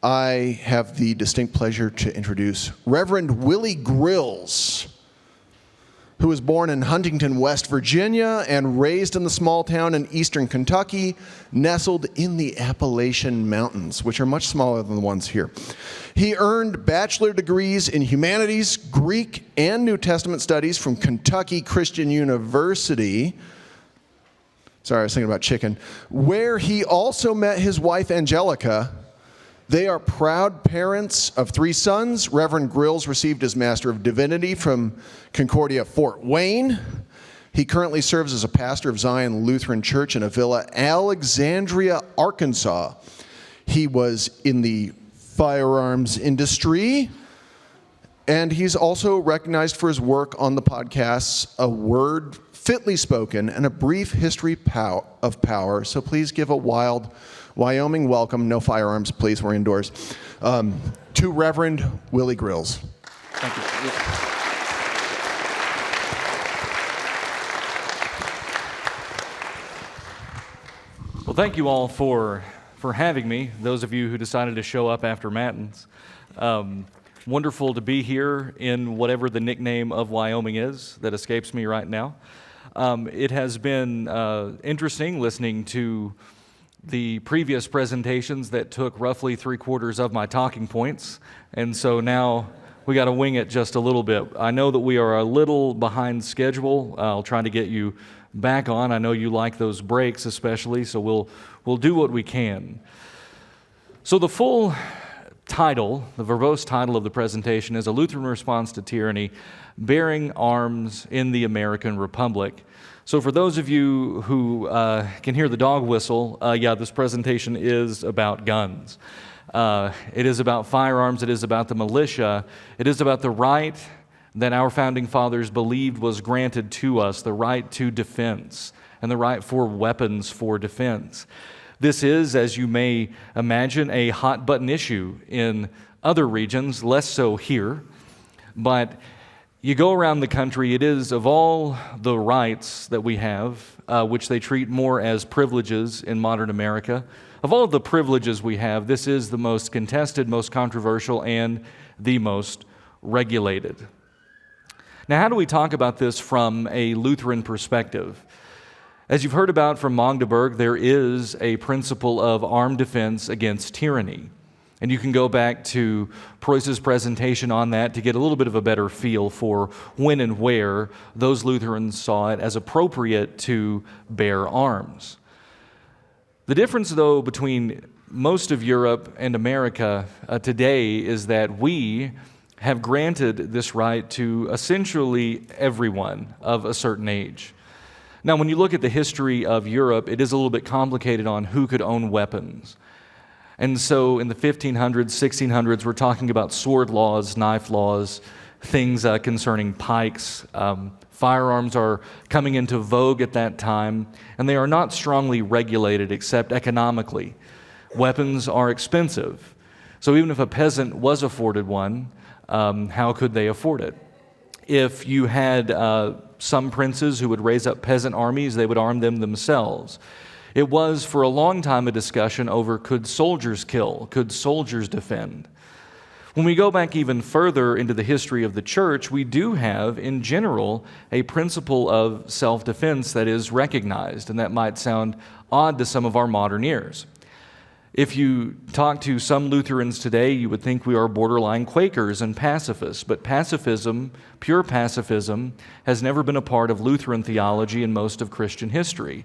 I have the distinct pleasure to introduce Reverend Willie Grills, who was born in Huntington, West Virginia, and raised in the small town in eastern Kentucky, nestled in the Appalachian Mountains, which are much smaller than the ones here. He earned bachelor degrees in humanities, Greek, and New Testament studies from Kentucky Christian University. Sorry, I was thinking about chicken. Where he also met his wife, Angelica. They are proud parents of 3 sons. Reverend Grills received his Master of Divinity from Concordia, Fort Wayne. He currently serves as a pastor of Zion Lutheran Church in Avila, Alexandria, Arkansas. He was in the firearms industry, and he's also recognized for his work on the podcasts A Word Fitly Spoken and A Brief History of Power. So please give a wild Wyoming welcome, no firearms, please, we're indoors, to Reverend Willie Grills. Thank you. Well, thank you all for having me, those of you who decided to show up after Matins. Wonderful to be here in whatever the nickname of Wyoming is that escapes me right now. It has been interesting listening to the previous presentations that took roughly 3/4 of my talking points, and so now we got to wing it just a little bit. I know that we are a little behind schedule. I'll try to get you back on. I know you like those breaks especially, so we'll do what we can. So the full title, the verbose title of the presentation is A Lutheran Response to Tyranny, Bearing Arms in the American Republic. So for those of you who can hear the dog whistle, this presentation is about guns. It is about firearms. It is about the militia. It is about the right that our founding fathers believed was granted to us, the right to defense and the right for weapons for defense. This is, as you may imagine, a hot-button issue in other regions, less so here, but you go around the country, it is of all the rights that we have, which they treat more as privileges in modern America, of all of the privileges we have, this is the most contested, most controversial, and the most regulated. Now, how do we talk about this from a Lutheran perspective? As you've heard about from Magdeburg, there is a principle of armed defense against tyranny. And you can go back to Preuss's presentation on that to get a little bit of a better feel for when and where those Lutherans saw it as appropriate to bear arms. The difference, though, between most of Europe and America today is that we have granted this right to essentially everyone of a certain age. Now, when you look at the history of Europe, it is a little bit complicated on who could own weapons. And so in the 1500s, 1600s, we're talking about sword laws, knife laws, things concerning pikes. Firearms are coming into vogue at that time, and they are not strongly regulated except economically. Weapons are expensive. So even if a peasant was afforded one, how could they afford it? If you had some princes who would raise up peasant armies, they would arm them themselves. It was for a long time a discussion over could soldiers kill, could soldiers defend. When we go back even further into the history of the church, we do have, in general, a principle of self-defense that is recognized, and that might sound odd to some of our modern ears. If you talk to some Lutherans today, you would think we are borderline Quakers and pacifists, but pacifism, pure pacifism, has never been a part of Lutheran theology in most of Christian history.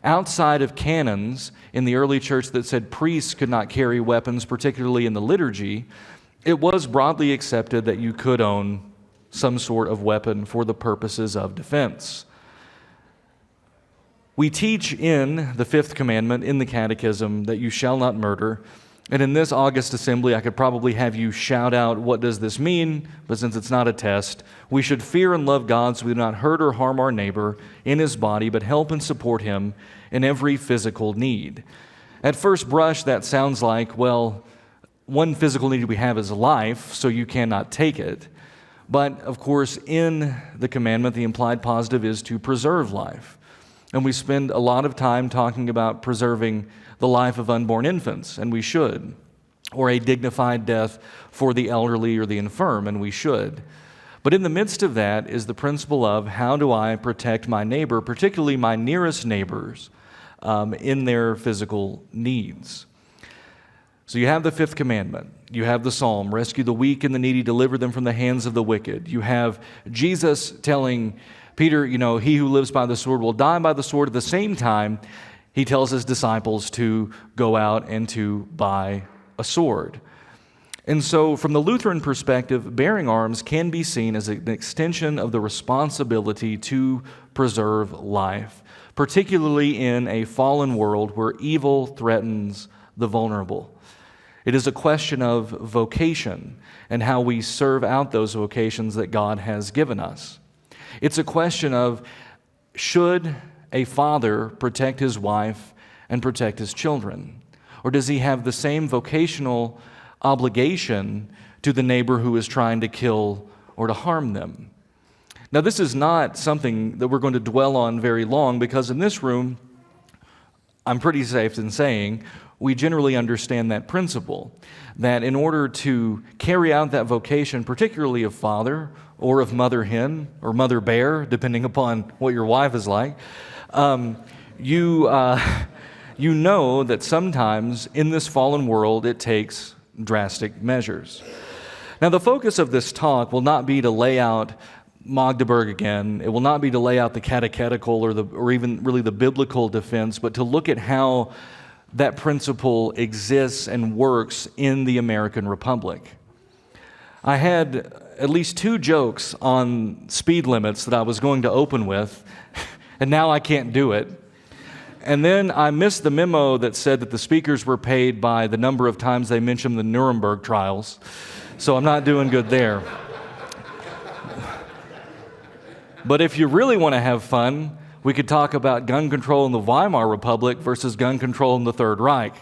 Outside of canons in the early church that said priests could not carry weapons, particularly in the liturgy, it was broadly accepted that you could own some sort of weapon for the purposes of defense. We teach in the fifth commandment in the catechism that you shall not murder. And in this August assembly, I could probably have you shout out, what does this mean? But since it's not a test, we should fear and love God so we do not hurt or harm our neighbor in his body, but help and support him in every physical need. At first brush, that sounds like, well, one physical need we have is life, so you cannot take it. But of course, in the commandment, the implied positive is to preserve life. And we spend a lot of time talking about preserving the life of unborn infants, and we should. or a dignified death for the elderly or the infirm, and we should. But in the midst of that is the principle of how do I protect my neighbor, particularly my nearest neighbors, in their physical needs. So you have the fifth commandment. You have the psalm, rescue the weak and the needy, deliver them from the hands of the wicked. You have Jesus telling Peter, he who lives by the sword will die by the sword. At the same time, he tells his disciples to go out and to buy a sword. And so from the Lutheran perspective, bearing arms can be seen as an extension of the responsibility to preserve life, particularly in a fallen world where evil threatens the vulnerable. It is a question of vocation and how we serve out those vocations that God has given us. It's a question of, should a father protect his wife and protect his children? Or does he have the same vocational obligation to the neighbor who is trying to kill or to harm them? Now, this is not something that we're going to dwell on very long, because in this room, I'm pretty safe in saying, we generally understand that principle, that in order to carry out that vocation, particularly of father or of mother hen or mother bear, depending upon what your wife is like, you know that sometimes in this fallen world it takes drastic measures. Now, the focus of this talk will not be to lay out Magdeburg again. It will not be to lay out the catechetical or even really the biblical defense, but to look at how that principle exists and works in the American Republic. I had at least 2 jokes on speed limits that I was going to open with, and now I can't do it. And then I missed the memo that said that the speakers were paid by the number of times they mentioned the Nuremberg trials, so I'm not doing good there. But if you really want to have fun, we could talk about gun control in the Weimar Republic versus gun control in the Third Reich.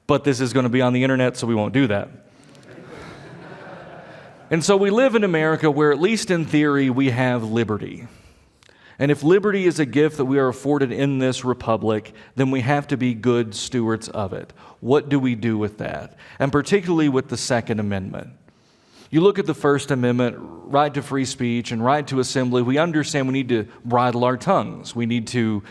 But this is going to be on the internet, so we won't do that. And so we live in America where, at least in theory, we have liberty. And if liberty is a gift that we are afforded in this republic, then we have to be good stewards of it. What do we do with that? And particularly with the Second Amendment. You look at the First Amendment, right to free speech and right to assembly, we understand we need to bridle our tongues. We need to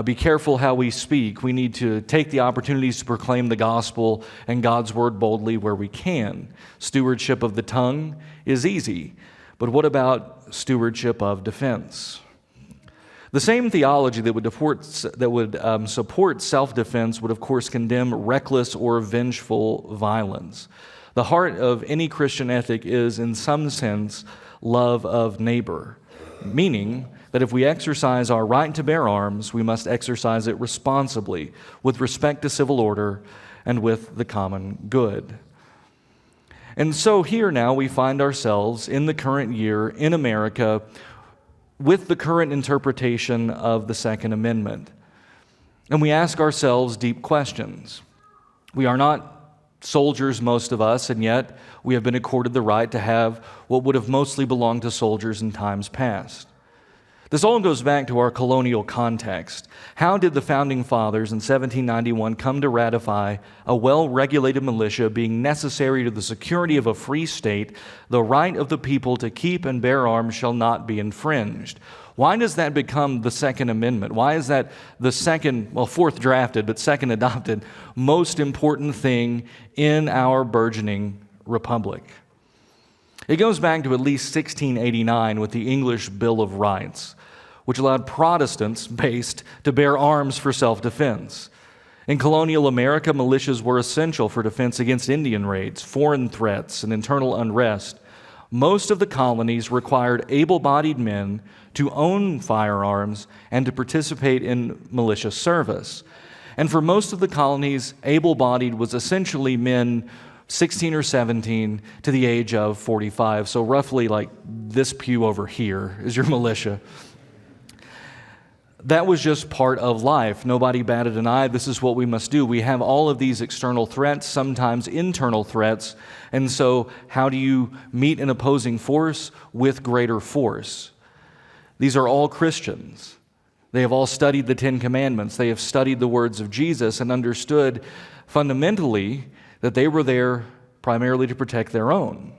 be careful how we speak. We need to take the opportunities to proclaim the gospel and God's word boldly where we can. Stewardship of the tongue is easy, but what about stewardship of defense? The same theology that would support self-defense would, of course, condemn reckless or vengeful violence. The heart of any Christian ethic is, in some sense, love of neighbor, meaning that if we exercise our right to bear arms, we must exercise it responsibly, with respect to civil order and with the common good. And so here now we find ourselves in the current year in America with the current interpretation of the Second Amendment. And we ask ourselves deep questions. We are not soldiers, most of us, and yet we have been accorded the right to have what would have mostly belonged to soldiers in times past. This all goes back to our colonial context. How did the Founding Fathers in 1791 come to ratify a well-regulated militia being necessary to the security of a free state? The right of the people to keep and bear arms shall not be infringed. Why does that become the Second Amendment? Why is that the fourth drafted, but second adopted, most important thing in our burgeoning republic? It goes back to at least 1689 with the English Bill of Rights, which allowed Protestants based to bear arms for self-defense. In colonial America, militias were essential for defense against Indian raids, foreign threats, and internal unrest. Most of the colonies required able-bodied men to own firearms and to participate in militia service. And for most of the colonies, able-bodied was essentially men 16 or 17 to the age of 45. So roughly like this pew over here is your militia. That was just part of life. Nobody batted an eye. This is what we must do. We have all of these external threats, sometimes internal threats. And so how do you meet an opposing force with greater force? These are all Christians. They have all studied the Ten Commandments. They have studied the words of Jesus and understood fundamentally that they were there primarily to protect their own.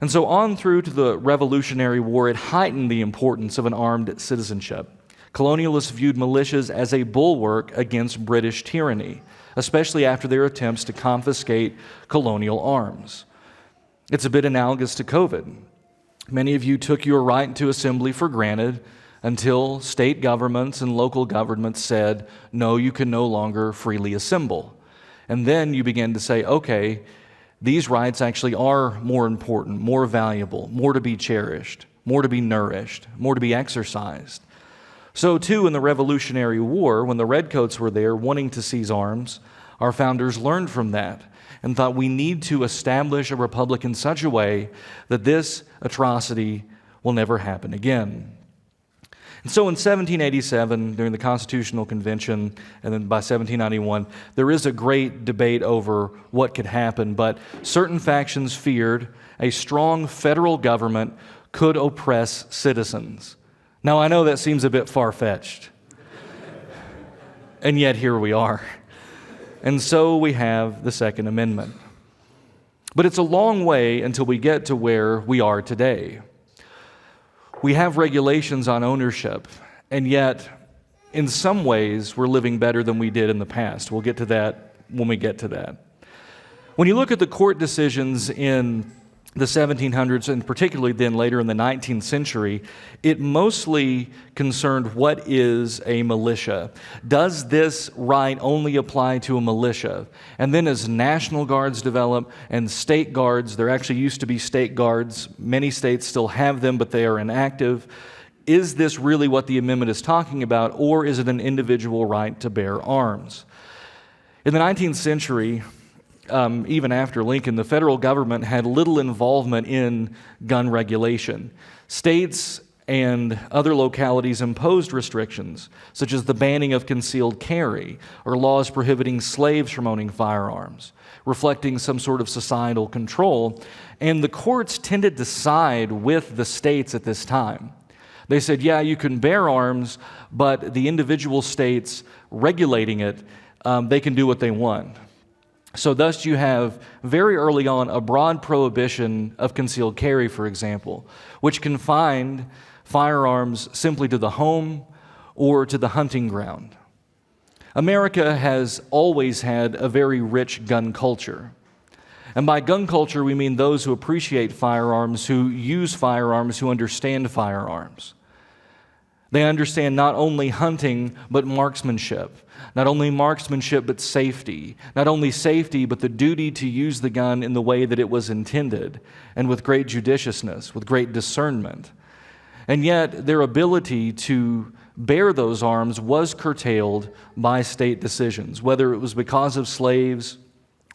And so on through to the Revolutionary War, it heightened the importance of an armed citizenship. Colonialists viewed militias as a bulwark against British tyranny, especially after their attempts to confiscate colonial arms. It's a bit analogous to COVID. Many of you took your right to assembly for granted until state governments and local governments said, no, you can no longer freely assemble. And then you began to say, okay, these rights actually are more important, more valuable, more to be cherished, more to be nourished, more to be exercised. So too in the Revolutionary War, when the Redcoats were there wanting to seize arms, our founders learned from that and thought we need to establish a republic in such a way that this atrocity will never happen again. And so in 1787, during the Constitutional Convention, and then by 1791, there is a great debate over what could happen, but certain factions feared a strong federal government could oppress citizens. Now, I know that seems a bit far-fetched, and yet here we are. And so we have the Second Amendment. But it's a long way until we get to where we are today. We have regulations on ownership, and yet, in some ways, we're living better than we did in the past. We'll get to that when we get to that. When you look at the court decisions in the 1700s, and particularly then later in the 19th century, it mostly concerned what is a militia. Does this right only apply to a militia? And then as National Guards develop and state guards, there actually used to be state guards. Many states still have them, but they are inactive. Is this really what the amendment is talking about, or is it an individual right to bear arms? In the 19th century, even after Lincoln, the federal government had little involvement in gun regulation. States and other localities imposed restrictions, such as the banning of concealed carry or laws prohibiting slaves from owning firearms, reflecting some sort of societal control. And the courts tended to side with the states at this time. They said, yeah, you can bear arms, but the individual states regulating it, they can do what they want. So thus you have very early on a broad prohibition of concealed carry, for example, which confined firearms simply to the home or to the hunting ground. America has always had a very rich gun culture. And by gun culture, we mean those who appreciate firearms, who use firearms, who understand firearms. They understand not only hunting, but marksmanship. Not only marksmanship, but safety. Not only safety, but the duty to use the gun in the way that it was intended, and with great judiciousness, with great discernment. And yet, their ability to bear those arms was curtailed by state decisions, whether it was because of slaves,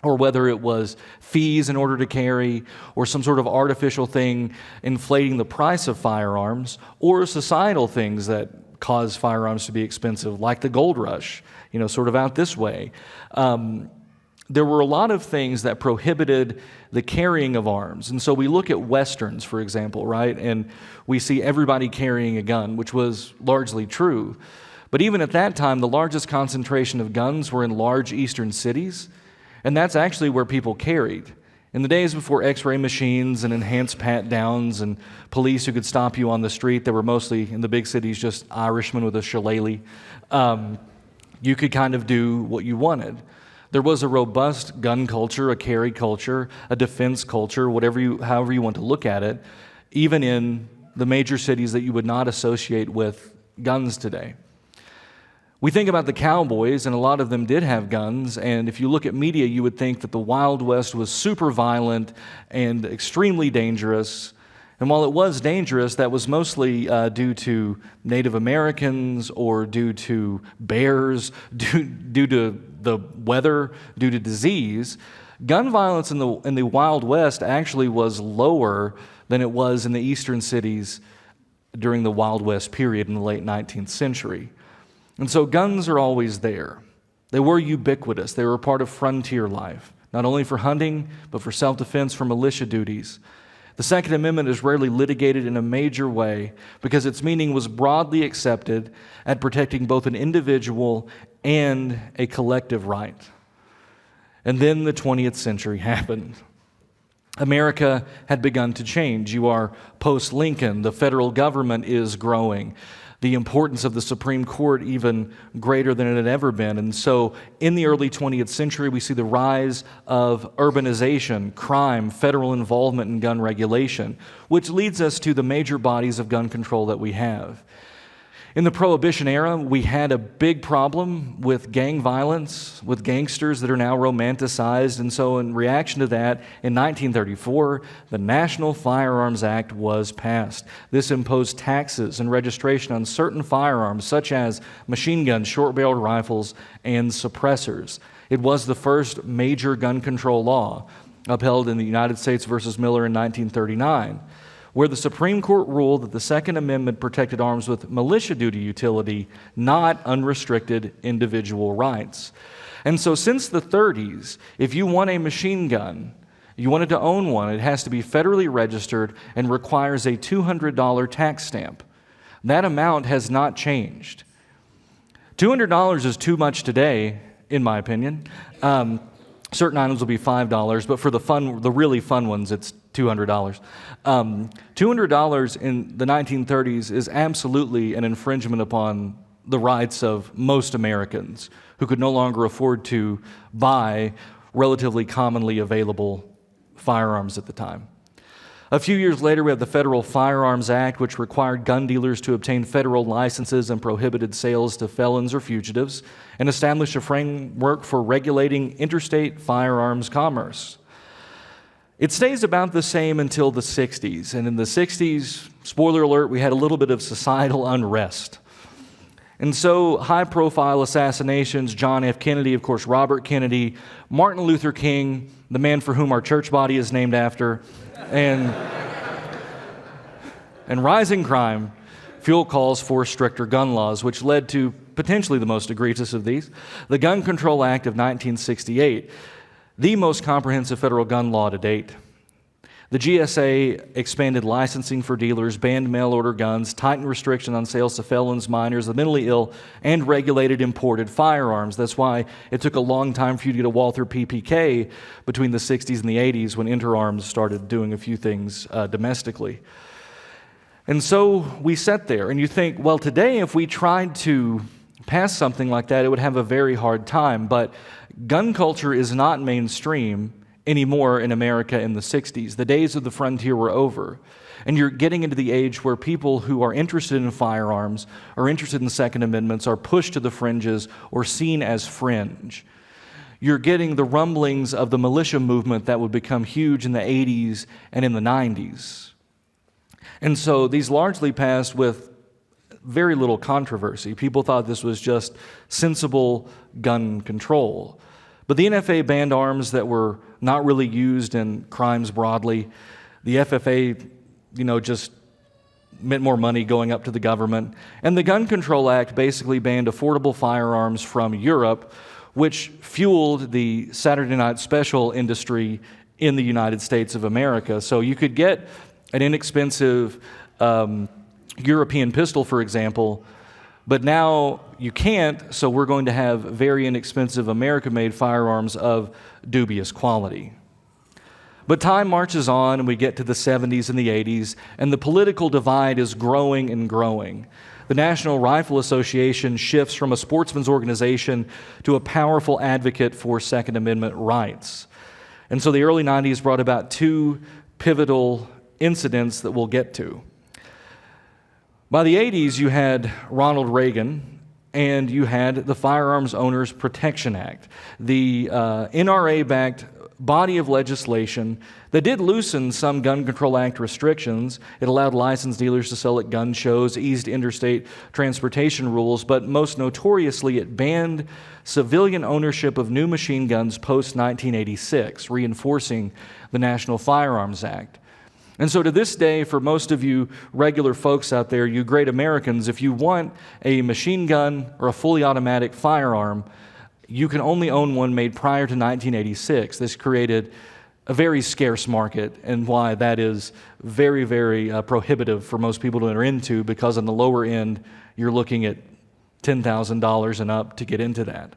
or whether it was fees in order to carry, or some sort of artificial thing inflating the price of firearms, or societal things that cause firearms to be expensive, like the gold rush, sort of out this way. There were a lot of things that prohibited the carrying of arms. And so we look at Westerns, for example, right? And we see everybody carrying a gun, which was largely true. But even at that time, the largest concentration of guns were in large eastern cities. And that's actually where people carried. In the days before x-ray machines and enhanced pat-downs and police who could stop you on the street, that were mostly, in the big cities, just Irishmen with a shillelagh, you could kind of do what you wanted. There was a robust gun culture, a carry culture, a defense culture, however you want to look at it, even in the major cities that you would not associate with guns today. We think about the cowboys, and a lot of them did have guns, and if you look at media, you would think that the Wild West was super violent and extremely dangerous. And while it was dangerous, that was mostly due to Native Americans or due to bears, due to the weather, due to disease. Gun violence in the Wild West actually was lower than it was in the eastern cities during the Wild West period in the late 19th century. And so guns are always there. They were ubiquitous. They were a part of frontier life, not only for hunting, but for self-defense, for militia duties. The Second Amendment is rarely litigated in a major way because its meaning was broadly accepted at protecting both an individual and a collective right. And then the 20th century happened. America had begun to change. You are post-Lincoln. The federal government is growing. The importance of the Supreme Court even greater than it had ever been. And so in the early 20th century, we see the rise of urbanization, crime, federal involvement in gun regulation, which leads us to the major bodies of gun control that we have. In the Prohibition era, we had a big problem with gang violence, with gangsters that are now romanticized. And so in reaction to that, in 1934, the National Firearms Act was passed. This imposed taxes and registration on certain firearms, such as machine guns, short-barreled rifles, and suppressors. It was the first major gun control law, upheld in the United States versus Miller in 1939. Where the Supreme Court ruled that the Second Amendment protected arms with militia duty utility, not unrestricted individual rights. And so since the 30s, if you want a machine gun, you wanted to own one, it has to be federally registered and requires a $200 tax stamp. That amount has not changed. $200 is too much today, in my opinion. Certain items will be $5, but for the really fun ones, it's $200. $200 in the 1930s is absolutely an infringement upon the rights of most Americans who could no longer afford to buy relatively commonly available firearms at the time. A few years later, we have the Federal Firearms Act, which required gun dealers to obtain federal licenses and prohibited sales to felons or fugitives, and established a framework for regulating interstate firearms commerce. It stays about the same until the 60s, and in the 60s, spoiler alert, we had a little bit of societal unrest. And so high-profile assassinations, John F. Kennedy, of course, Robert Kennedy, Martin Luther King, the man for whom our church body is named after, and rising crime fuel calls for stricter gun laws, which led to potentially the most egregious of these, the Gun Control Act of 1968, the most comprehensive federal gun law to date. The GSA expanded licensing for dealers, banned mail-order guns, tightened restriction on sales to felons, minors, the mentally ill, and regulated imported firearms. That's why it took a long time for you to get a wall through PPK between the 60s and the 80s when Interarms started doing a few things domestically. And so we sat there, and you think, well, today if we tried to pass something like that, it would have a very hard time. But gun culture is not mainstream anymore in America in the 60s. The days of the frontier were over. And you're getting into the age where people who are interested in firearms or interested in Second Amendments are pushed to the fringes or seen as fringe. You're getting the rumblings of the militia movement that would become huge in the 80s and in the 90s. And so these largely passed with very little controversy. People thought this was just sensible gun control. But the NFA banned arms that were not really used in crimes broadly. The FFA, just meant more money going up to the government. And the Gun Control Act basically banned affordable firearms from Europe, which fueled the Saturday Night Special industry in the United States of America. So you could get an inexpensive European pistol, for example, but now you can't, so we're going to have very inexpensive American-made firearms of dubious quality. But time marches on, and we get to the 70s and the 80s, and the political divide is growing and growing. The National Rifle Association shifts from a sportsman's organization to a powerful advocate for Second Amendment rights. And so the early 90s brought about two pivotal incidents that we'll get to. By the 80s, you had Ronald Reagan, and you had the Firearms Owners Protection Act, the NRA-backed body of legislation that did loosen some Gun Control Act restrictions. It allowed licensed dealers to sell at gun shows, eased interstate transportation rules, but most notoriously, it banned civilian ownership of new machine guns post-1986, reinforcing the National Firearms Act. And so to this day, for most of you regular folks out there, you great Americans, if you want a machine gun or a fully automatic firearm, you can only own one made prior to 1986. This created a very scarce market, and why that is very, very prohibitive for most people to enter into, because on the lower end, you're looking at $10,000 and up to get into that.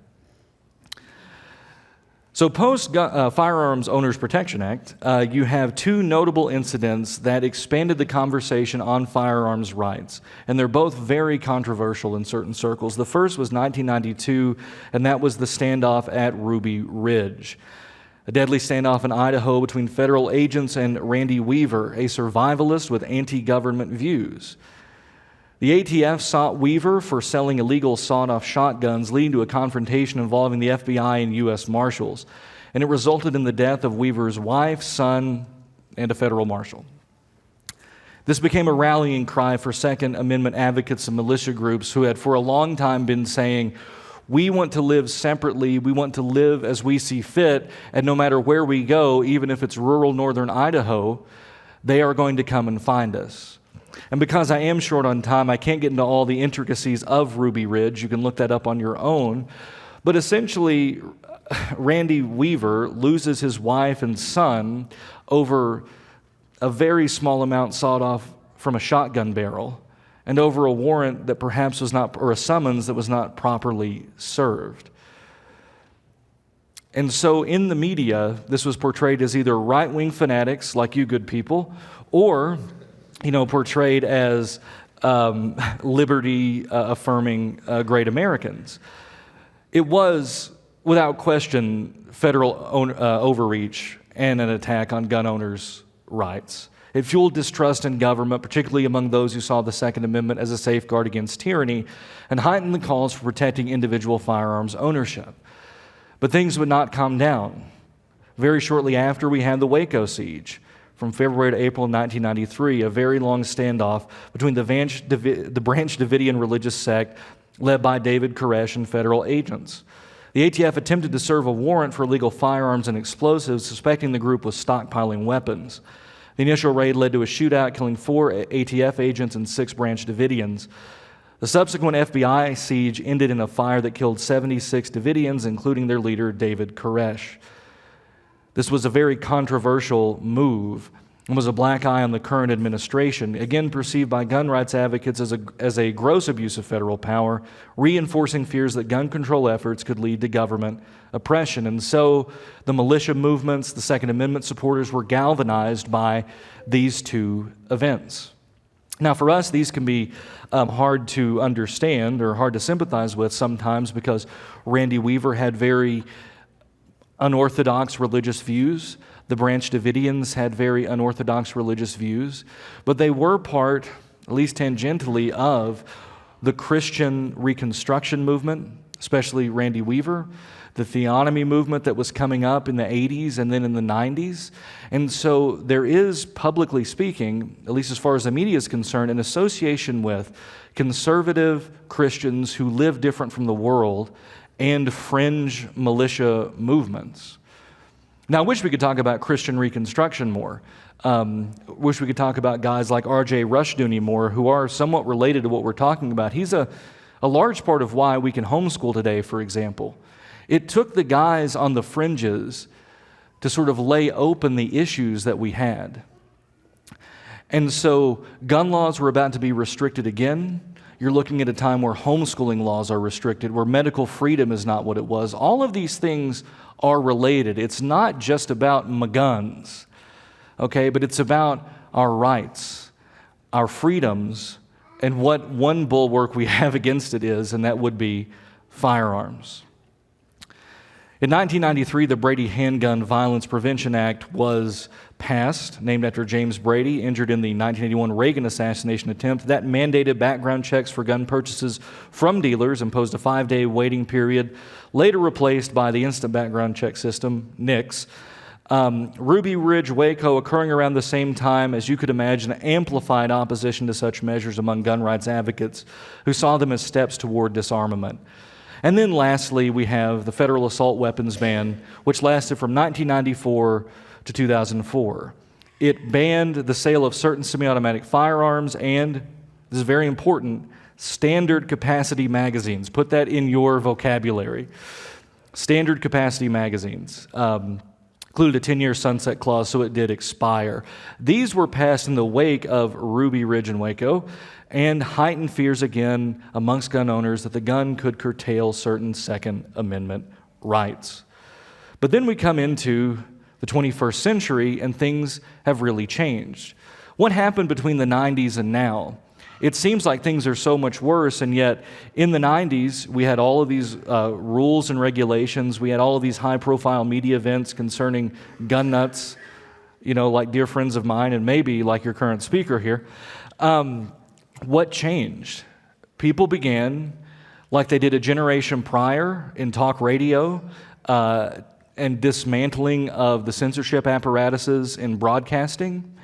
So post-Firearms Owners Protection Act, you have two notable incidents that expanded the conversation on firearms rights, and they're both very controversial in certain circles. The first was 1992, and that was the standoff at Ruby Ridge, a deadly standoff in Idaho between federal agents and Randy Weaver, a survivalist with anti-government views. The ATF sought Weaver for selling illegal sawed-off shotguns, leading to a confrontation involving the FBI and U.S. Marshals, and it resulted in the death of Weaver's wife, son, and a federal marshal. This became a rallying cry for Second Amendment advocates and militia groups who had for a long time been saying, we want to live separately, we want to live as we see fit, and no matter where we go, even if it's rural northern Idaho, they are going to come and find us. And because I am short on time, I can't get into all the intricacies of Ruby Ridge. You can look that up on your own. But essentially, Randy Weaver loses his wife and son over a very small amount sawed off from a shotgun barrel and over a warrant that perhaps was not, or a summons that was not properly served. And so in the media, this was portrayed as either right-wing fanatics like you good people, or portrayed as liberty-affirming great Americans. It was, without question, federal overreach and an attack on gun owners' rights. It fueled distrust in government, particularly among those who saw the Second Amendment as a safeguard against tyranny, and heightened the calls for protecting individual firearms ownership. But things would not calm down. Very shortly after, we had the Waco siege. From February to April 1993, a very long standoff between the Branch Davidian religious sect led by David Koresh and federal agents. The ATF attempted to serve a warrant for illegal firearms and explosives, suspecting the group was stockpiling weapons. The initial raid led to a shootout, killing 4 ATF agents and 6 Branch Davidians. The subsequent FBI siege ended in a fire that killed 76 Davidians, including their leader, David Koresh. This was a very controversial move and was a black eye on the current administration, again perceived by gun rights advocates as a gross abuse of federal power, reinforcing fears that gun control efforts could lead to government oppression. And so the militia movements, the Second Amendment supporters were galvanized by these two events. Now, for us, these can be hard to understand or hard to sympathize with sometimes because Randy Weaver had very unorthodox religious views. The Branch Davidians had very unorthodox religious views, but they were part, at least tangentially, of the Christian Reconstruction movement, especially Randy Weaver, the theonomy movement that was coming up in the 80s and then in the 90s. And so there is, publicly speaking, at least as far as the media is concerned, an association with conservative Christians who live different from the world and fringe militia movements. Now, I wish we could talk about Christian Reconstruction more. Wish we could talk about guys like R.J. Rushdoony more, who are somewhat related to what we're talking about. He's a large part of why we can homeschool today, for example. It took the guys on the fringes to sort of lay open the issues that we had. And so gun laws were about to be restricted again. You're looking at a time where homeschooling laws are restricted, where medical freedom is not what it was. All of these things are related. It's not just about guns, okay, but it's about our rights, our freedoms, and what one bulwark we have against it is, and that would be firearms. In 1993, the Brady Handgun Violence Prevention Act was passed, named after James Brady, injured in the 1981 Reagan assassination attempt. That mandated background checks for gun purchases from dealers, imposed a 5-day waiting period, later replaced by the instant background check system, NICS. Ruby Ridge, Waco, occurring around the same time, as you could imagine, amplified opposition to such measures among gun rights advocates who saw them as steps toward disarmament. And then lastly, we have the federal assault weapons ban, which lasted from 1994 to 2004. It banned the sale of certain semi-automatic firearms and, this is very important, standard capacity magazines. Put that in your vocabulary. Standard capacity magazines. Included a 10-year sunset clause, so it did expire. These were passed in the wake of Ruby Ridge and Waco, and heightened fears again amongst gun owners that the gun could curtail certain Second Amendment rights. But then we come into the 21st century, and things have really changed. What happened between the 90s and now? It seems like things are so much worse, and yet in the 90s, we had all of these rules and regulations. We had all of these high-profile media events concerning gun nuts, like dear friends of mine, and maybe like your current speaker here. What changed? People began, like they did a generation prior in talk radio, and dismantling of the censorship apparatuses in broadcasting.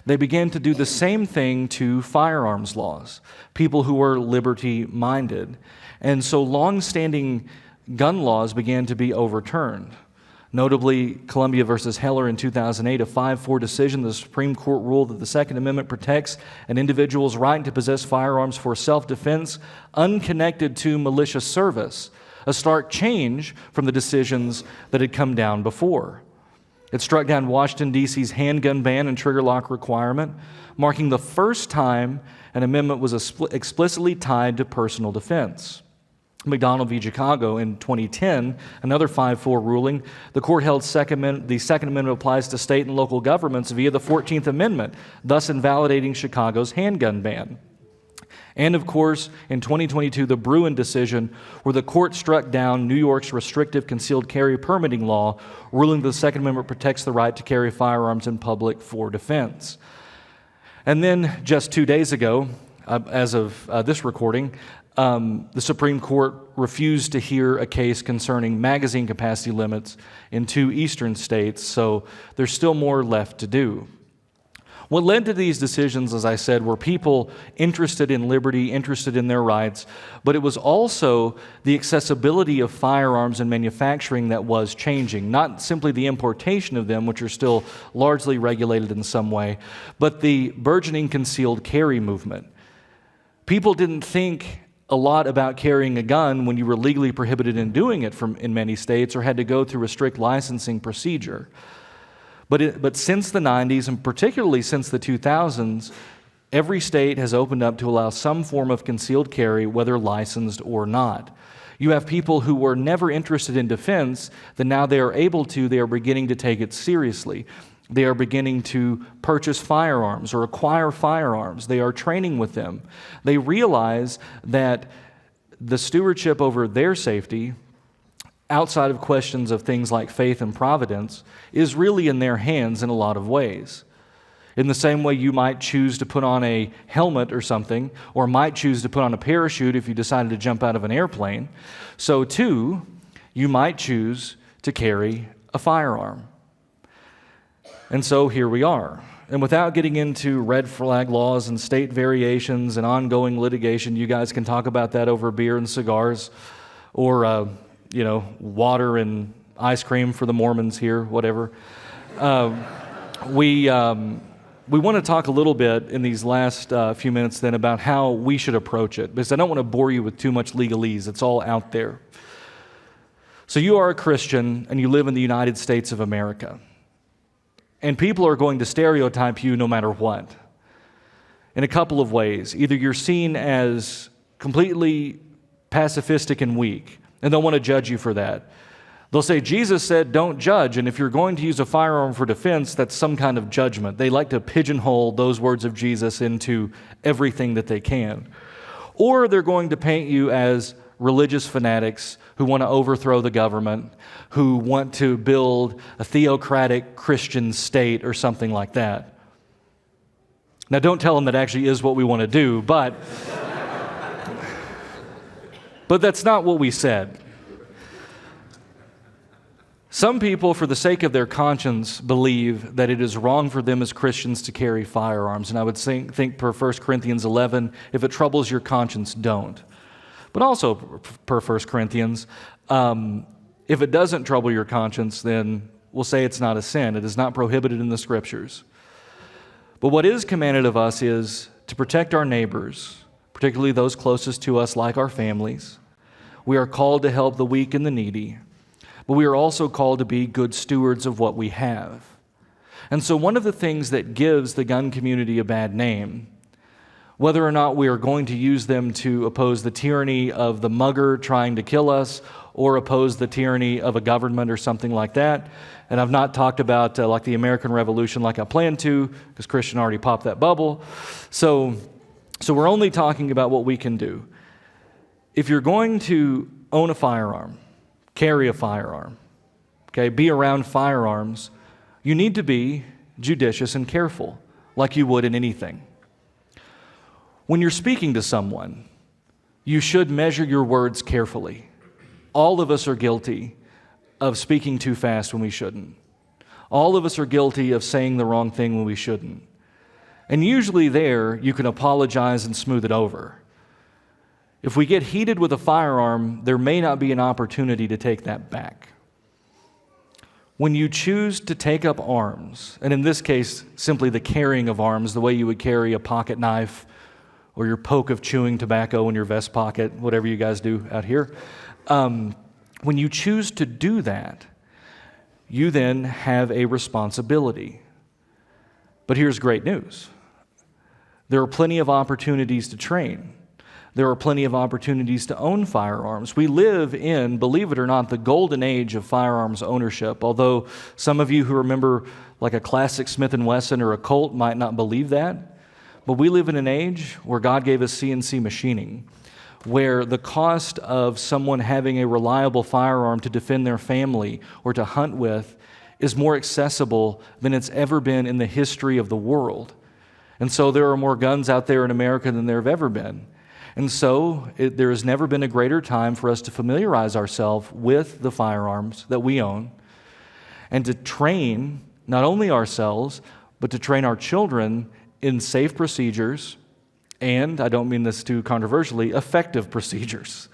They began to do the same thing to firearms laws, people who were liberty-minded. And so long-standing gun laws began to be overturned. Notably, Columbia versus Heller in 2008, a 5-4 decision, the Supreme Court ruled that the Second Amendment protects an individual's right to possess firearms for self-defense unconnected to malicious service, a stark change from the decisions that had come down before. It struck down Washington, D.C.'s handgun ban and trigger lock requirement, marking the first time an amendment was explicitly tied to personal defense. McDonald v. Chicago in 2010, another 5-4 ruling, the court held the Second Amendment applies to state and local governments via the 14th Amendment, thus invalidating Chicago's handgun ban. And of course, in 2022, the Bruin decision, where the court struck down New York's restrictive concealed carry permitting law, ruling that the Second Amendment protects the right to carry firearms in public for defense. And then, just 2 days ago, as of this recording, the Supreme Court refused to hear a case concerning magazine capacity limits in 2 eastern states, so there's still more left to do. What led to these decisions, as I said, were people interested in liberty, interested in their rights, but it was also the accessibility of firearms and manufacturing that was changing, not simply the importation of them, which are still largely regulated in some way, but the burgeoning concealed carry movement. People didn't think a lot about carrying a gun when you were legally prohibited in doing it in many states or had to go through a strict licensing procedure. But since the 90s, and particularly since the 2000s, every state has opened up to allow some form of concealed carry, whether licensed or not. You have people who were never interested in defense, that now they are beginning to take it seriously. They are beginning to purchase firearms or acquire firearms. They are training with them. They realize that the stewardship over their safety, outside of questions of things like faith and providence, is really in their hands in a lot of ways. In the same way you might choose to put on a helmet or something, or might choose to put on a parachute if you decided to jump out of an airplane, so too, you might choose to carry a firearm. And so here we are. And without getting into red flag laws and state variations and ongoing litigation, you guys can talk about that over beer and cigars, or water and ice cream for the Mormons here, whatever. We want to talk a little bit in these last few minutes then about how we should approach it, because I don't want to bore you with too much legalese. It's all out there. So you are a Christian and you live in the United States of America. And people are going to stereotype you no matter what, in a couple of ways. Either you're seen as completely pacifistic and weak, and they'll want to judge you for that. They'll say, Jesus said, don't judge, and if you're going to use a firearm for defense, that's some kind of judgment. They like to pigeonhole those words of Jesus into everything that they can. Or they're going to paint you as religious fanatics who want to overthrow the government, who want to build a theocratic Christian state or something like that. Now, don't tell them that actually is what we want to do, but that's not what we said. Some people, for the sake of their conscience, believe that it is wrong for them as Christians to carry firearms. And I would think per 1 Corinthians 11, if it troubles your conscience, don't. But also per 1 Corinthians, if it doesn't trouble your conscience, then we'll say it's not a sin. It is not prohibited in the Scriptures. But what is commanded of us is to protect our neighbors, particularly those closest to us, like our families. We are called to help the weak and the needy, but we are also called to be good stewards of what we have. And so one of the things that gives the gun community a bad name, whether or not we are going to use them to oppose the tyranny of the mugger trying to kill us, or oppose the tyranny of a government or something like that. And I've not talked about like the American Revolution like I planned to, because Christian already popped that bubble. So we're only talking about what we can do. If you're going to own a firearm, carry a firearm, okay, be around firearms, you need to be judicious and careful, like you would in anything. When you're speaking to someone, you should measure your words carefully. All of us are guilty of speaking too fast when we shouldn't. All of us are guilty of saying the wrong thing when we shouldn't. And usually there, you can apologize and smooth it over. If we get heated with a firearm, there may not be an opportunity to take that back. When you choose to take up arms, and in this case, simply the carrying of arms, the way you would carry a pocket knife or your poke of chewing tobacco in your vest pocket, whatever you guys do out here, when you choose to do that, you then have a responsibility. But here's great news. There are plenty of opportunities to train. There are plenty of opportunities to own firearms. We live in, believe it or not, the golden age of firearms ownership, although some of you who remember like a classic Smith & Wesson or a Colt might not believe that. But we live in an age where God gave us CNC machining, where the cost of someone having a reliable firearm to defend their family or to hunt with is more accessible than it's ever been in the history of the world. And so there are more guns out there in America than there have ever been. And so there has never been a greater time for us to familiarize ourselves with the firearms that we own and to train not only ourselves, but to train our children in safe procedures and, I don't mean this too controversially, effective procedures.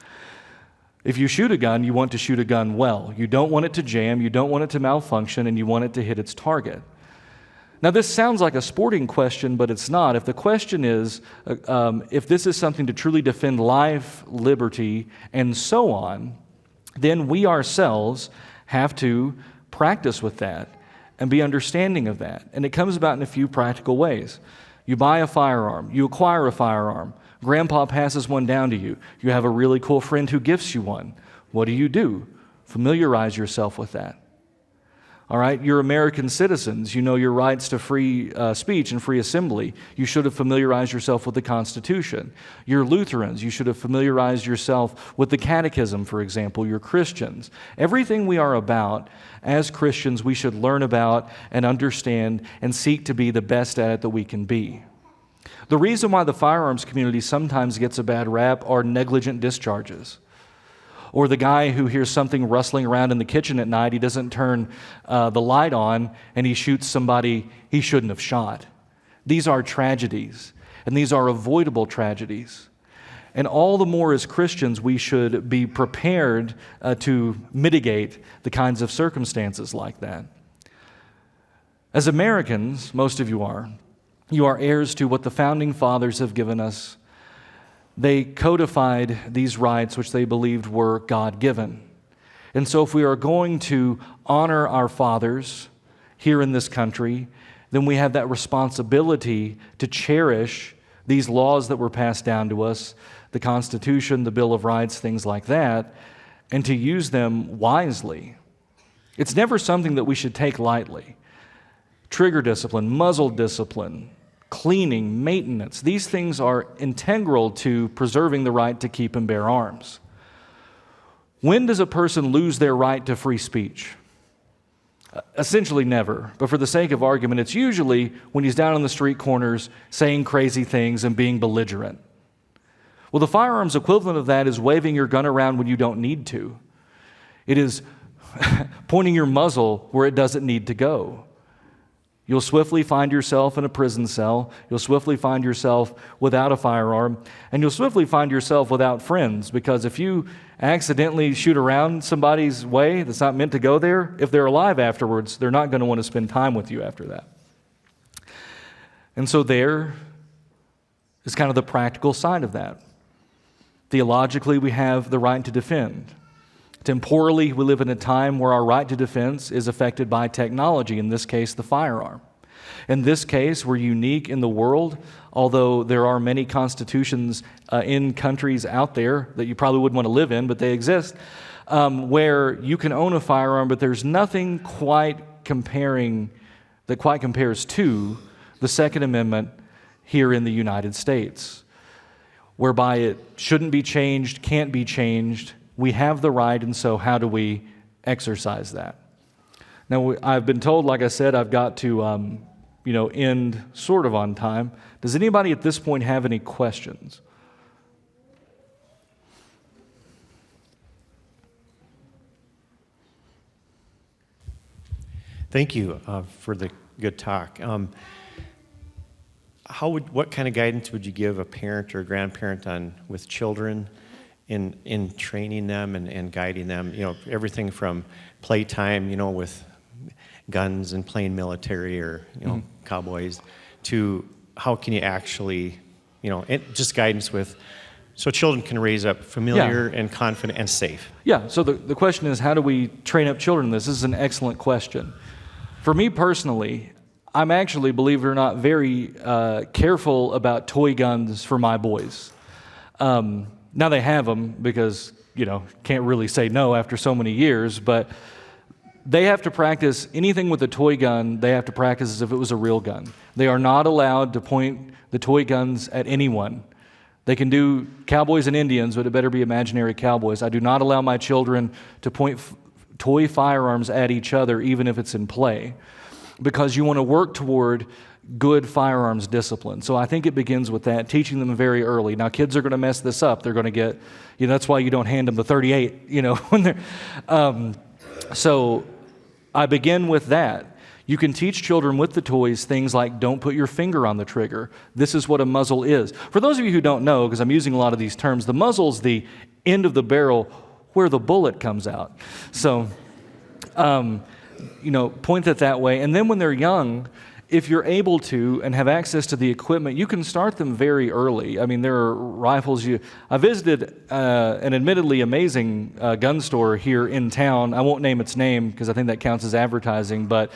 If you shoot a gun, you want to shoot a gun well. You don't want it to jam, you don't want it to malfunction, and you want it to hit its target. Now, this sounds like a sporting question, but it's not. If the question is, if this is something to truly defend life, liberty, and so on, then we ourselves have to practice with that and be understanding of that. And it comes about in a few practical ways. You buy a firearm, you acquire a firearm, Grandpa passes one down to you, you have a really cool friend who gifts you one. What do? Familiarize yourself with that. All right, you're American citizens. You know your rights to free speech and free assembly. You should have familiarized yourself with the Constitution. You're Lutherans. You should have familiarized yourself with the Catechism, for example. You're Christians. Everything we are about as Christians, we should learn about and understand and seek to be the best at it that we can be. The reason why the firearms community sometimes gets a bad rap are negligent discharges. Or the guy who hears something rustling around in the kitchen at night, he doesn't turn the light on and he shoots somebody he shouldn't have shot. These are tragedies, and these are avoidable tragedies. And all the more as Christians, we should be prepared to mitigate the kinds of circumstances like that. As Americans, most of you are heirs to what the Founding Fathers have given us. They codified these rights which they believed were God-given. And so if we are going to honor our fathers here in this country, then we have that responsibility to cherish these laws that were passed down to us, the Constitution, the Bill of Rights, things like that, and to use them wisely. It's never something that we should take lightly. Trigger discipline, muzzle discipline, cleaning, maintenance, these things are integral to preserving the right to keep and bear arms. When does a person lose their right to free speech? Essentially never, but for the sake of argument, it's usually when he's down on the street corners saying crazy things and being belligerent. Well, the firearms equivalent of that is waving your gun around when you don't need to. It is pointing your muzzle where it doesn't need to go. You'll swiftly find yourself in a prison cell. You'll swiftly find yourself without a firearm. And you'll swiftly find yourself without friends, because if you accidentally shoot around somebody's way that's not meant to go there, if they're alive afterwards, they're not going to want to spend time with you after that. And so there is kind of the practical side of that. Theologically, we have the right to defend. Temporally, we live in a time where our right to defense is affected by technology, in this case, the firearm. In this case, we're unique in the world, although there are many constitutions in countries out there that you probably wouldn't want to live in, but they exist. where you can own a firearm, but there's nothing quite compares to the Second Amendment here in the United States, whereby it shouldn't be changed, can't be changed. We have the right, and so how do we exercise that? Now, I've been told, like I said, I've got to end sort of on time. Does anybody at this point have any questions? Thank you for the good talk. What kind of guidance would you give a parent or a grandparent with children in training them and guiding them? Everything from playtime, with guns and playing military or cowboys, to how can you actually, just guidance so children can raise up familiar and confident and safe. Yeah. So the question is, how do we train up children in this? This is an excellent question. For me personally, I'm actually, believe it or not, very careful about toy guns for my boys. Now they have them because, can't really say no after so many years, but they have to practice anything with a toy gun, they have to practice as if it was a real gun. They are not allowed to point the toy guns at anyone. They can do cowboys and Indians, but it better be imaginary cowboys. I do not allow my children to point toy firearms at each other, even if it's in play, because you want to work toward good firearms discipline. So I think it begins with that, teaching them very early. Now, kids are going to mess this up. They're going to get, that's why you don't hand them the 38, when they're. So I begin with that. You can teach children with the toys things like don't put your finger on the trigger. This is what a muzzle is. For those of you who don't know, because I'm using a lot of these terms, the muzzle is the end of the barrel where the bullet comes out. So, point it that way. And then when they're young, if you're able to and have access to the equipment, you can start them very early. I mean, there are rifles. I visited an admittedly amazing gun store here in town. I won't name its name because I think that counts as advertising, but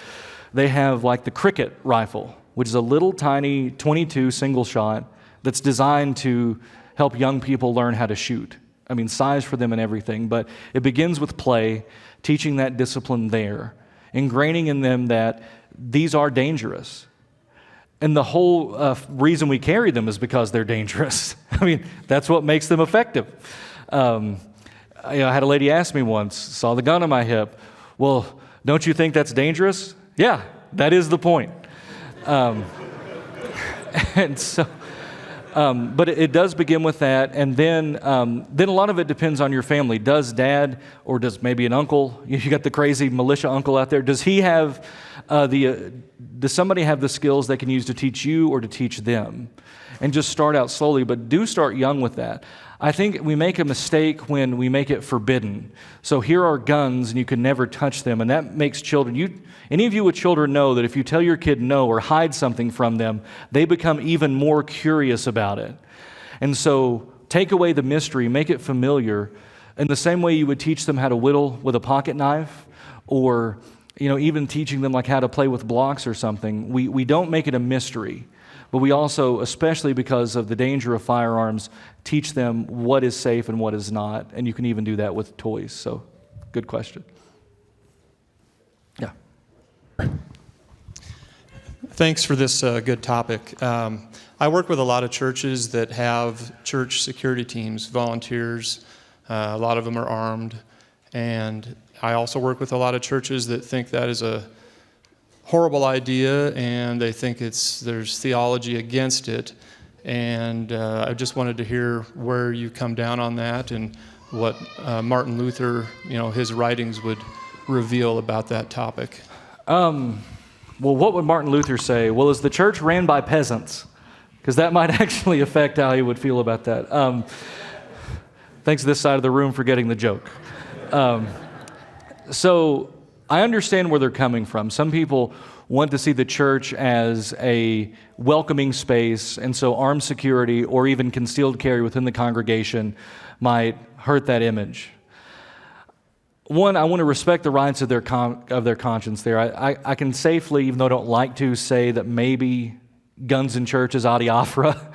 they have like the Cricket rifle, which is a little tiny .22 single shot that's designed to help young people learn how to shoot. I mean, size for them and everything, but it begins with play, teaching that discipline there, ingraining in them that these are dangerous. And the whole reason we carry them is because they're dangerous. I mean, that's what makes them effective. I had a lady ask me once, saw the gun on my hip, well, don't you think that's dangerous? Yeah, that is the point. And so, but it does begin with that, and then a lot of it depends on your family. Does dad, or does maybe an uncle, you got the crazy militia uncle out there, does he have does somebody have the skills they can use to teach you or to teach them? And just start out slowly, but do start young with that. I think we make a mistake when we make it forbidden. So here are guns, and you can never touch them, and that makes children, any of you with children know that if you tell your kid no or hide something from them, they become even more curious about it. And so take away the mystery, make it familiar, in the same way you would teach them how to whittle with a pocket knife, or even teaching them like how to play with blocks or something. We don't make it a mystery. But we also, especially because of the danger of firearms, teach them what is safe and what is not. And you can even do that with toys. So, good question. Yeah. Thanks for this good topic. I work with a lot of churches that have church security teams, volunteers. A lot of them are armed. And I also work with a lot of churches that think that is a horrible idea, and they think there's theology against it. And I just wanted to hear where you come down on that and what Martin Luther, his writings would reveal about that topic. Well, what would Martin Luther say? Well, is the church ran by peasants? Because that might actually affect how he would feel about that. Thanks to this side of the room for getting the joke. So I understand where they're coming from. Some people want to see the church as a welcoming space, and so armed security or even concealed carry within the congregation might hurt that image. One, I want to respect the rights of their conscience there. I can safely, even though I don't like to, say that maybe guns in church is adiaphora,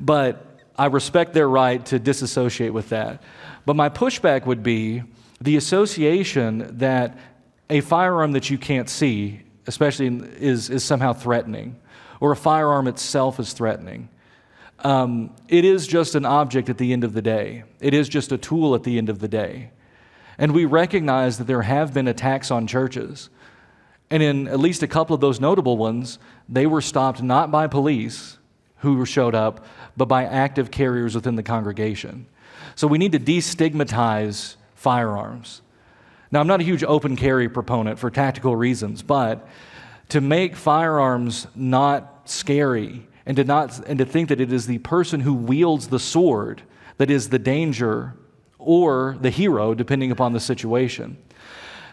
but I respect their right to disassociate with that. But my pushback would be, the association that a firearm that you can't see, especially is somehow threatening, or a firearm itself is threatening. It is just an object at the end of the day. It is just a tool at the end of the day. And we recognize that there have been attacks on churches. And in at least a couple of those notable ones, they were stopped not by police who showed up, but by active carriers within the congregation. So we need to destigmatize firearms. Now, I'm not a huge open carry proponent for tactical reasons, but to make firearms not scary and to think that it is the person who wields the sword that is the danger or the hero, depending upon the situation.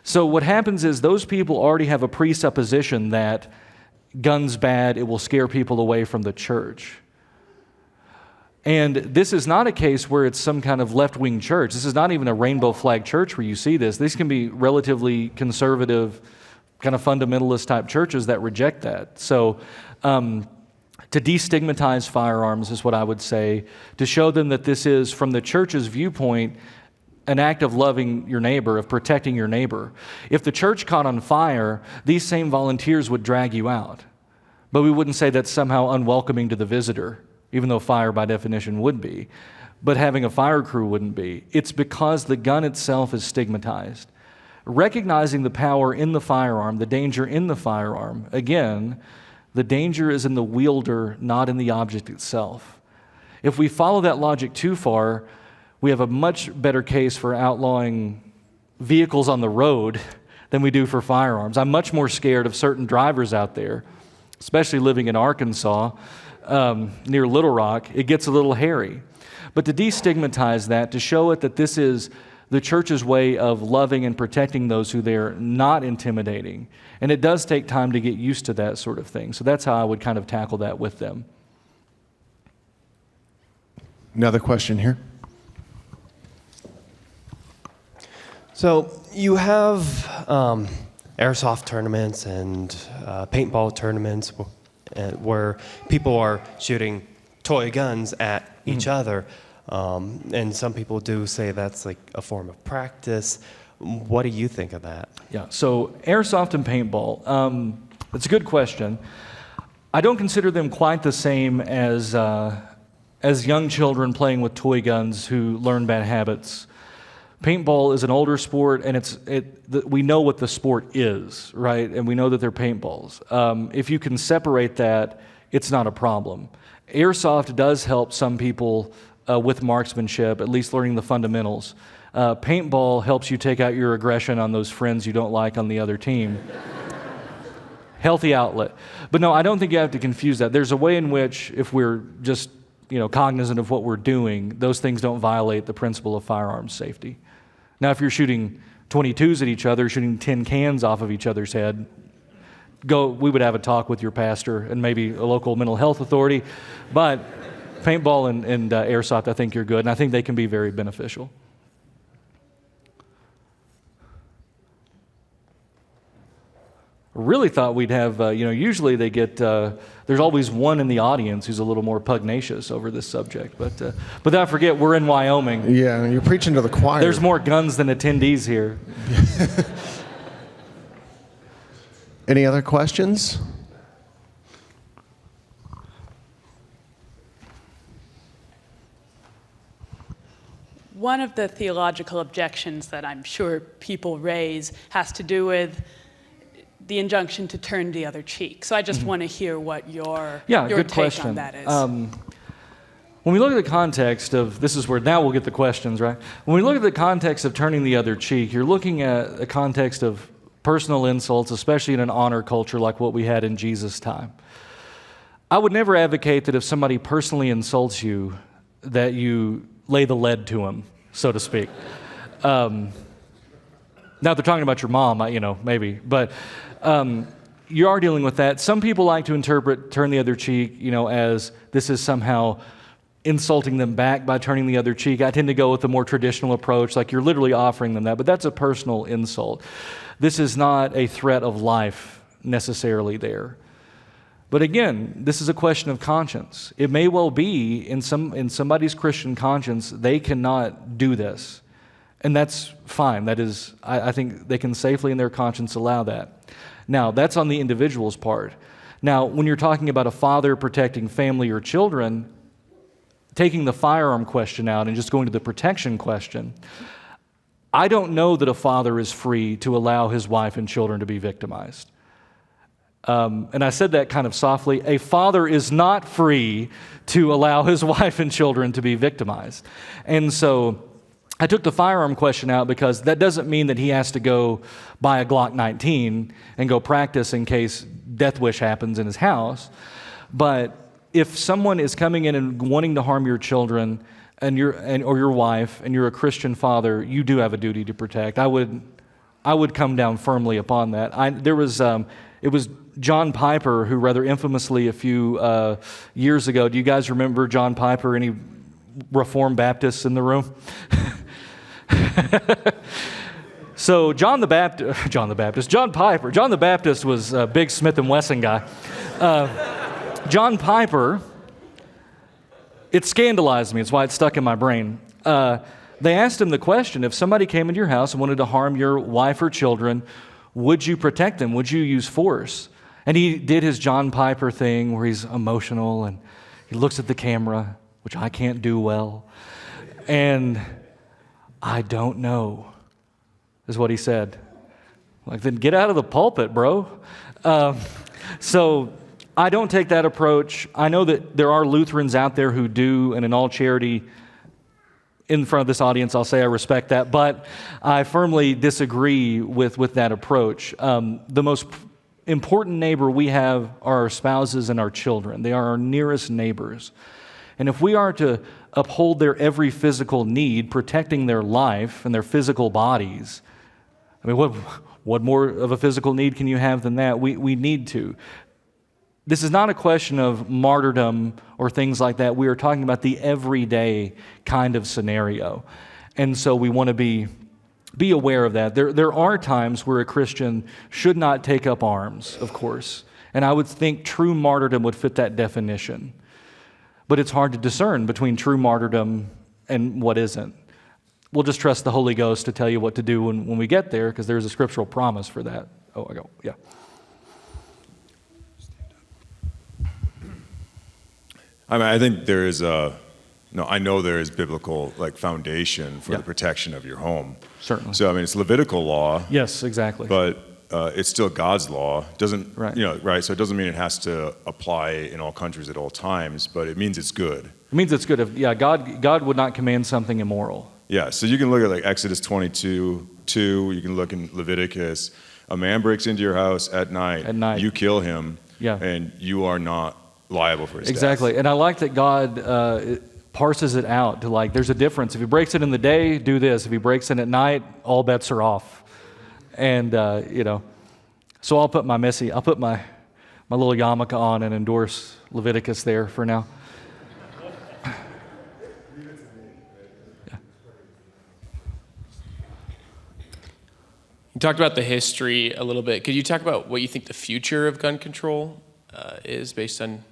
So what happens is those people already have a presupposition that guns bad, it will scare people away from the church. And this is not a case where it's some kind of left-wing church. This is not even a rainbow flag church where you see this. These can be relatively conservative, kind of fundamentalist type churches that reject that. So to destigmatize firearms is what I would say, to show them that this is, from the church's viewpoint, an act of loving your neighbor, of protecting your neighbor. If the church caught on fire, these same volunteers would drag you out. But we wouldn't say that's somehow unwelcoming to the visitor, even though fire by definition would be. But having a fire crew wouldn't be. It's because the gun itself is stigmatized. Recognizing the power in the firearm, the danger in the firearm, again, the danger is in the wielder, not in the object itself. If we follow that logic too far, we have a much better case for outlawing vehicles on the road than we do for firearms. I'm much more scared of certain drivers out there, especially living in Arkansas, near Little Rock. It gets a little hairy. But to destigmatize that, to show it that this is the church's way of loving and protecting those who they're not intimidating. And it does take time to get used to that sort of thing. So that's how I would kind of tackle that with them. Another question here. So you have airsoft tournaments and paintball tournaments where people are shooting toy guns at each other. And some people do say that's like a form of practice. What do you think of that? Yeah, so airsoft and paintball, it's a good question. I don't consider them quite the same as young children playing with toy guns who learn bad habits. Paintball is an older sport, and we know what the sport is, right? And we know that they're paintballs. If you can separate that, it's not a problem. Airsoft does help some people with marksmanship, at least learning the fundamentals. Paintball helps you take out your aggression on those friends you don't like on the other team. Healthy outlet. But no, I don't think you have to confuse that. There's a way in which, if we're just cognizant of what we're doing, those things don't violate the principle of firearms safety. Now, if you're shooting 22s at each other, shooting tin cans off of each other's head, we would have a talk with your pastor and maybe a local mental health authority. But paintball and airsoft, I think you're good, and I think they can be very beneficial. Really thought we'd have, usually they get, there's always one in the audience who's a little more pugnacious over this subject. But don't forget, we're in Wyoming. Yeah, you're preaching to the choir. There's more guns than attendees here. Any other questions? One of the theological objections that I'm sure people raise has to do with the injunction to turn the other cheek. So I just want to hear what your good take question. on that is. When we look at the context of, this is where now we'll get the questions, right? When we look at the context of turning the other cheek, you're looking at a context of personal insults, especially in an honor culture like what we had in Jesus' time. I would never advocate that if somebody personally insults you, that you lay the lead to him, so to speak. Now they're talking about your mom, maybe, but you are dealing with that. Some people like to interpret turn the other cheek, as this is somehow insulting them back by turning the other cheek. I tend to go with the more traditional approach, like you're literally offering them that, but that's a personal insult. This is not a threat of life necessarily there. But again, this is a question of conscience. It may well be in somebody's Christian conscience, they cannot do this. And that's fine. That is, I think they can safely in their conscience allow that. Now, that's on the individual's part. Now, when you're talking about a father protecting family or children, taking the firearm question out and just going to the protection question, I don't know that a father is free to allow his wife and children to be victimized. And I said that kind of softly. A father is not free to allow his wife and children to be victimized. And so I took the firearm question out because that doesn't mean that he has to go buy a Glock 19 and go practice in case death wish happens in his house. But if someone is coming in and wanting to harm your children or your wife, and you're a Christian father, you do have a duty to protect. I would come down firmly upon that. It was John Piper who rather infamously a few years ago. Do you guys remember John Piper? Any Reformed Baptists in the room? So John the Baptist was a big Smith & Wesson guy. John Piper, it scandalized me. It's why it's stuck in my brain. They asked him the question, if somebody came into your house and wanted to harm your wife or children, would you protect them? Would you use force? And he did his John Piper thing where he's emotional and he looks at the camera, which I can't do well. And I don't know, is what he said. Like, then get out of the pulpit, bro. So I don't take that approach. I know that there are Lutherans out there who do, and in all charity, in front of this audience, I'll say I respect that, but I firmly disagree with that approach. The most important neighbor we have are our spouses and our children. They are our nearest neighbors. And if we are to uphold their every physical need, protecting their life and their physical bodies, I mean, what more of a physical need can you have than that? We need to. This is not a question of martyrdom or things like that. We are talking about the everyday kind of scenario. And so we want to be aware of that. There are times where a Christian should not take up arms, of course. And I would think true martyrdom would fit that definition. But it's hard to discern between true martyrdom and what isn't. We'll just trust the Holy Ghost to tell you what to do when we get there, because there's a scriptural promise for that. Oh, I go, yeah. I mean, I think there is I know there is biblical foundation for the protection of your home. Certainly. So I mean, it's Levitical law. Yes, exactly. But it's still God's law. Doesn't right. Right? So it doesn't mean it has to apply in all countries at all times, but it means it's good. It means it's good. God would not command something immoral. Yeah. So you can look at Exodus 22:2. You can look in Leviticus. A man breaks into your house at night. At night. You kill him. Yeah. And you are not liable for his Exactly. death. And I like that God parses it out to there's a difference. If he breaks it in the day, do this. If he breaks it at night, all bets are off. And, so I'll put my little yarmulke on and endorse Leviticus there for now. You talked about the history a little bit. Could you talk about what you think the future of gun control is based on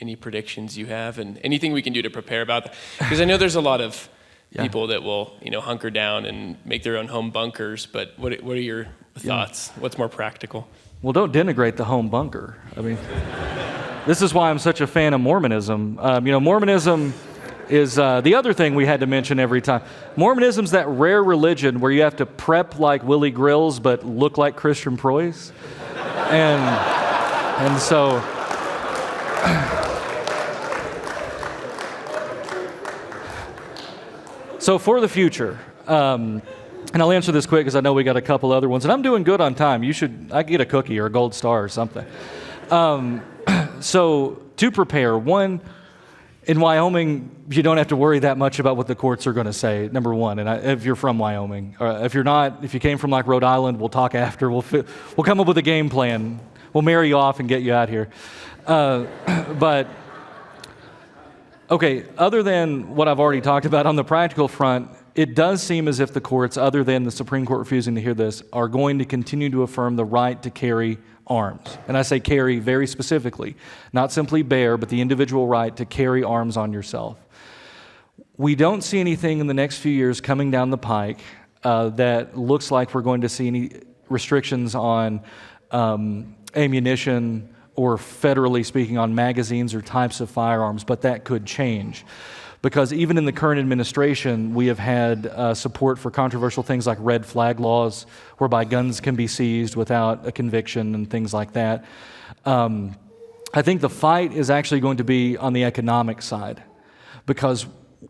any predictions you have and anything we can do to prepare about that? Because I know there's a lot of people that will, hunker down and make their own home bunkers, but what are your thoughts? What's more practical? Well, don't denigrate the home bunker. I mean, this is why I'm such a fan of Mormonism. Mormonism is the other thing we had to mention every time. Mormonism's that rare religion where you have to prep like Willie Grills but look like Christian Preuss. And so... So for the future, and I'll answer this quick because I know we got a couple other ones, and I'm doing good on time. I get a cookie or a gold star or something. So to prepare, one, in Wyoming, you don't have to worry that much about what the courts are going to say, number one, and if you're from Wyoming. If you're not, if you came from Rhode Island, we'll talk after. We'll come up with a game plan. We'll marry you off and get you out here. But... Okay, other than what I've already talked about on the practical front, it does seem as if the courts, other than the Supreme Court refusing to hear this, are going to continue to affirm the right to carry arms. And I say carry very specifically, not simply bear, but the individual right to carry arms on yourself. We don't see anything in the next few years coming down the pike that looks like we're going to see any restrictions on ammunition or federally speaking on magazines or types of firearms, but that could change. Because even in the current administration, we have had support for controversial things like red flag laws, whereby guns can be seized without a conviction and things like that. I think the fight is actually going to be on the economic side, because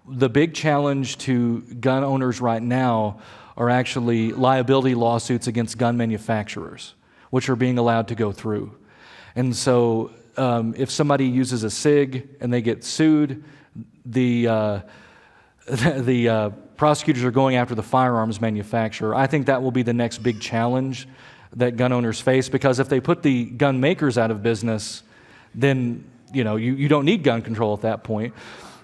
the big challenge to gun owners right now are actually liability lawsuits against gun manufacturers, which are being allowed to go through. And so if somebody uses a SIG and they get sued, the prosecutors are going after the firearms manufacturer. I think that will be the next big challenge that gun owners face, because if they put the gun makers out of business, then you don't need gun control at that point.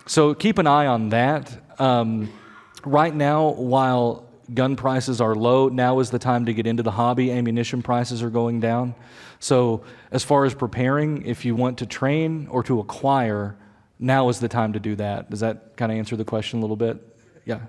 So keep an eye on that. Right now, while gun prices are low, now is the time to get into the hobby. Ammunition prices are going down. So as far as preparing, if you want to train or to acquire, now is the time to do that. Does that kind of answer the question a little bit? Yeah.